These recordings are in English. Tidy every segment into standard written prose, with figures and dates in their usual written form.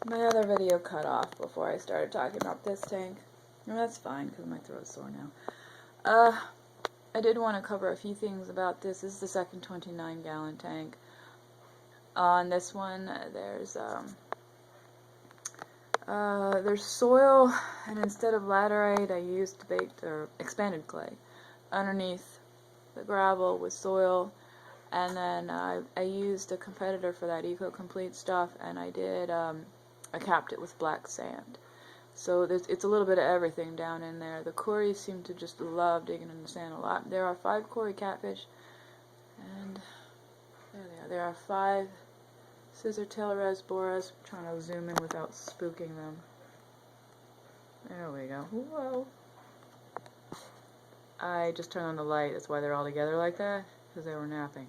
My other video cut off before I started talking about this tank. And that's fine, because my throat's sore now. I did want to cover a few things about this. This is the second 29-gallon tank. On this one, there's soil, and instead of laterite, I used baked or expanded clay underneath the gravel with soil, and then I used a competitor for that Eco-Complete stuff, and I capped it with black sand. So it's a little bit of everything down in there. The cories seem to just love digging in the sand a lot. There are 5 cory catfish, and there they are. There are 5 scissor-tail rasboras. I'm trying to zoom in without spooking them. There we go. Whoa. I just turned on the light. That's why they're all together like that, because they were napping.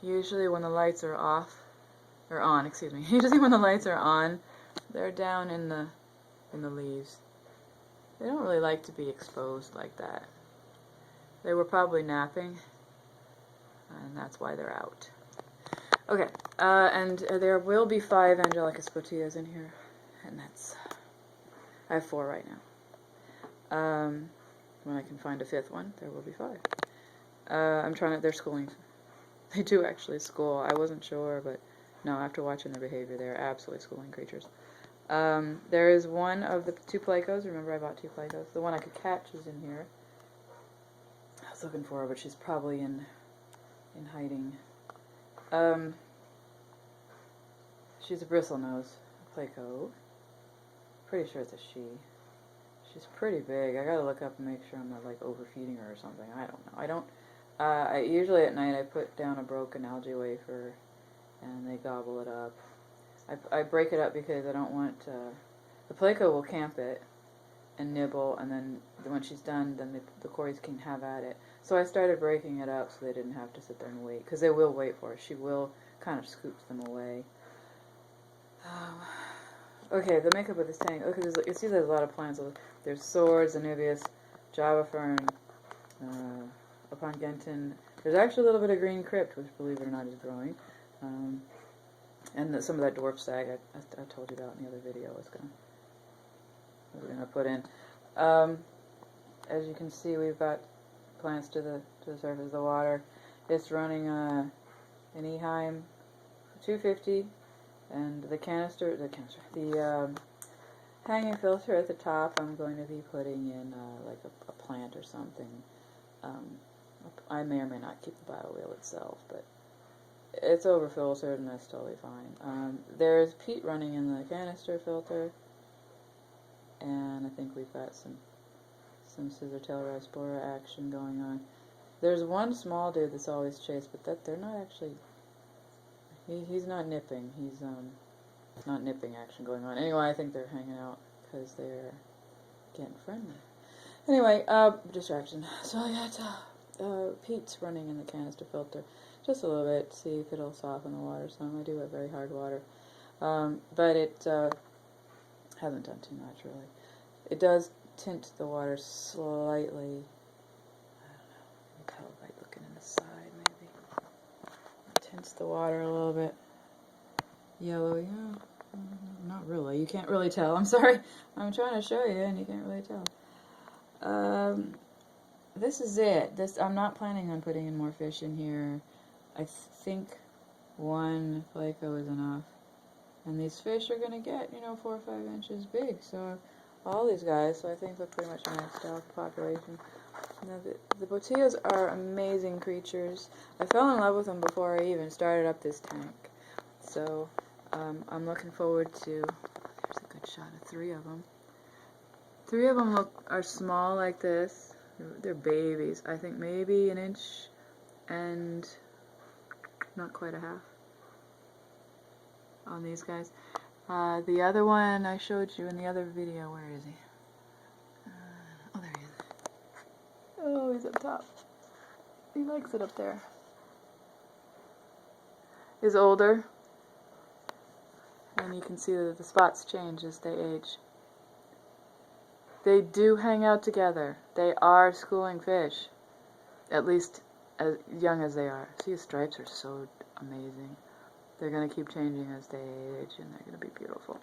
Usually when the lights are off, or on, excuse me. Usually when the lights are on, they're down in the leaves. They don't really like to be exposed like that. They were probably napping, and that's why they're out. Okay, and there will be 5 Angelicus botillas in here, and I have 4 right now. When I can find a 5th one, there will be 5. They're schooling. They do actually school. I wasn't sure, but no, after watching their behavior, they're absolutely schooling creatures. There is one of the 2 plecos. Remember, I bought 2 plecos. The one I could catch is in here. I was looking for her, but she's probably in hiding. She's a bristlenose pleco. Pretty sure it's a she. She's pretty big. I gotta look up and make sure I'm not like overfeeding her or something. I don't know. I usually at night I put down a broken algae wafer and they gobble it up. I break it up because I don't want the pleco will camp it and nibble, and then when she's done, then the cories can have at it. So I started breaking it up so they didn't have to sit there and wait, because they will wait for her. She will kind of scoop them away. Okay, the makeup of this tank. Okay, you see there's a lot of plants. There's swords, anubias, java fern, opongentin. There's actually a little bit of green crypt, which, believe it or not, is growing. And some of that dwarf stag I told you about in the other video we're going to put in. As you can see, we've got plants to the surface of the water. It's running an Eheim 250, and the hanging filter at the top I'm going to be putting in like a plant or something. I may or may not keep the bio wheel itself, but it's over filtered and that's totally fine. There's peat running in the canister filter, and I think we've got some scissor-tail rasbora action going on. There's one small dude that's always chased, but they're not actually. He's not nipping. He's not nipping action going on. Anyway, I think they're hanging out because they're getting friendly. Anyway, distraction. So I got peat's running in the canister filter. Just a little bit, see if it'll soften the water some. I do have very hard water. But it hasn't done too much, really. It does tint the water slightly. I don't know. You can tell by looking in the side, maybe. It tints the water a little bit. Yellow, yeah. Not really. You can't really tell. I'm sorry. I'm trying to show you, and you can't really tell. This is it. I'm not planning on putting in more fish in here. I think 1 pleco is enough. And these fish are going to get, 4 or 5 inches big. So all these guys, so I think we're pretty much maxed out the population. Now, the botillas are amazing creatures. I fell in love with them before I even started up this tank. So I'm looking forward to, there's a good shot of 3 of them. 3 of them are small like this. They're babies. I think maybe 1 inch and not quite a half on these guys. The other one I showed you in the other video, where is he? Oh, there he is. Oh, he's up top. He likes it up there. He's older, and you can see that the spots change as they age. They do hang out together. They are schooling fish, at least as young as they are. See, his stripes are so amazing. they're going to keep changing as they age, and they're going to be beautiful.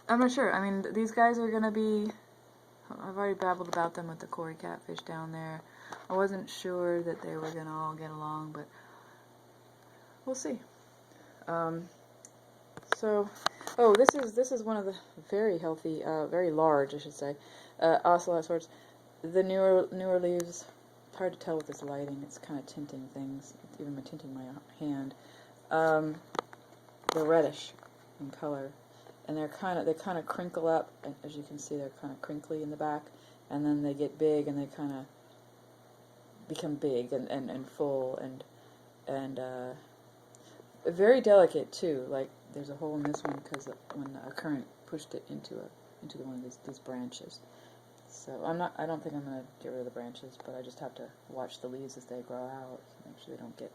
I'm not sure. I mean, these guys are going to be, I've already babbled about them with the Cory catfish down there. I wasn't sure that they were going to all get along, but we'll see. This is one of the very healthy, very large, I should say, ocelot sorts. The newer leaves, it's hard to tell with this lighting. It's kind of tinting things, even tinting my hand. They're reddish in color, and they kind of crinkle up, and as you can see, they're kind of crinkly in the back, and then they get big, and they kind of become big and full and very delicate too. Like there's a hole in this one because when a current pushed it into one of these branches. So I don't think I'm gonna get rid of the branches, but I just have to watch the leaves as they grow out, make sure they don't get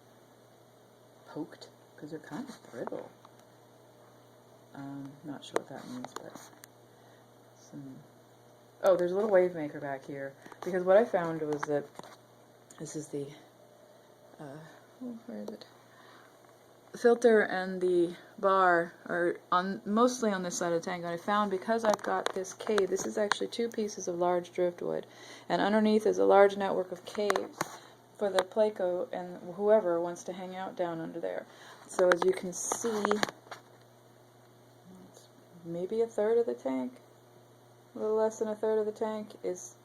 poked because they're kind of brittle. Not sure what that means, but there's a little wave maker back here, because what I found was that this is the where is it? The filter and the bar are mostly on this side of the tank, and I found because I've got this cave, this is actually 2 pieces of large driftwood, and underneath is a large network of caves for the placo and whoever wants to hang out down under there. So as you can see, maybe a third of the tank, a little less than a third of the tank is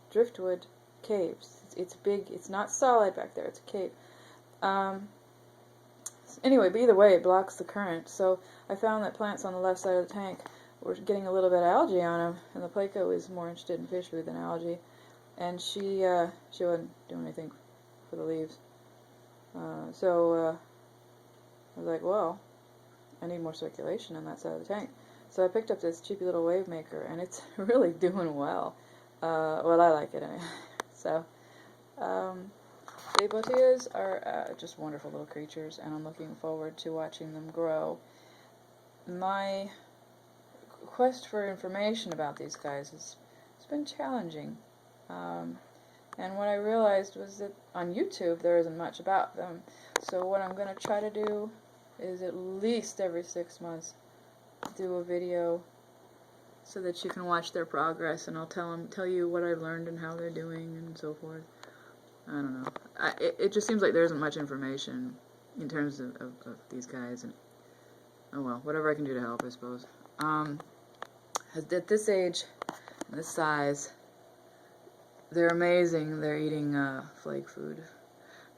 driftwood caves. It's big. It's not solid back there. It's a cave. Anyway, but either way, it blocks the current. So I found that plants on the left side of the tank were getting a little bit of algae on them, and the placo is more interested in fish food than algae. And she wasn't doing anything for the leaves. So I was like, well, I need more circulation on that side of the tank. So I picked up this cheapy little wave maker, and it's really doing well. Well, I like it anyway. So, the botillas are just wonderful little creatures, and I'm looking forward to watching them grow. My quest for information about these guys has been challenging. And what I realized was that on YouTube there isn't much about them. So what I'm going to try to do is at least every 6 months do a video so that you can watch their progress, and I'll tell you what I've learned and how they're doing and so forth. I don't know. It just seems like there isn't much information in terms of these guys, and oh well, whatever I can do to help, I suppose. At this age, this size, they're amazing. They're eating flake food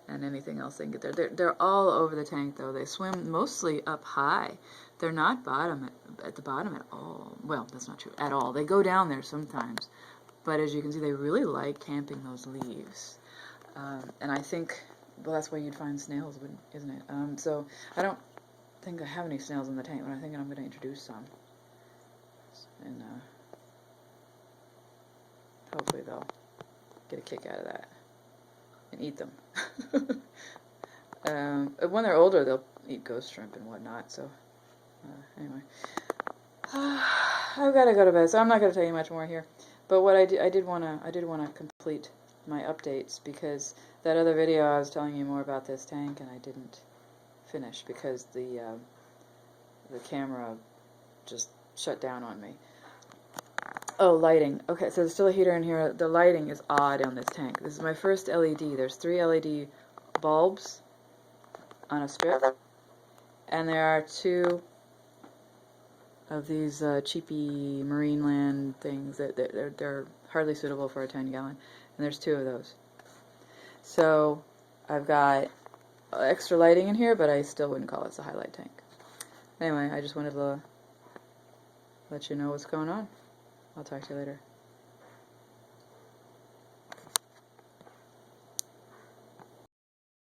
and anything else they can get there. They're all over the tank, though. They swim mostly up high. They're not at the bottom at all. Well, that's not true at all. They go down there sometimes, but as you can see, they really like camping those leaves. And I think, well, that's where you'd find snails, isn't it? So I don't think I have any snails in the tank, but I think I'm going to introduce some, and hopefully they'll get a kick out of that and eat them. When they're older, they'll eat ghost shrimp and whatnot. So anyway, I've got to go to bed, so I'm not going to tell you much more here. But what I did want to complete my updates, because that other video I was telling you more about this tank, and I didn't finish because the camera just shut down on me. Oh, lighting. Okay, so there's still a heater in here. The lighting is odd on this tank. This is my first LED. There's 3 LED bulbs on a strip, and there are 2 of these cheapy Marineland things that they're hardly suitable for a 10-gallon, and there's 2 of those. So I've got extra lighting in here, but I still wouldn't call this a highlight tank. Anyway, I just wanted to let you know what's going on. I'll talk to you later.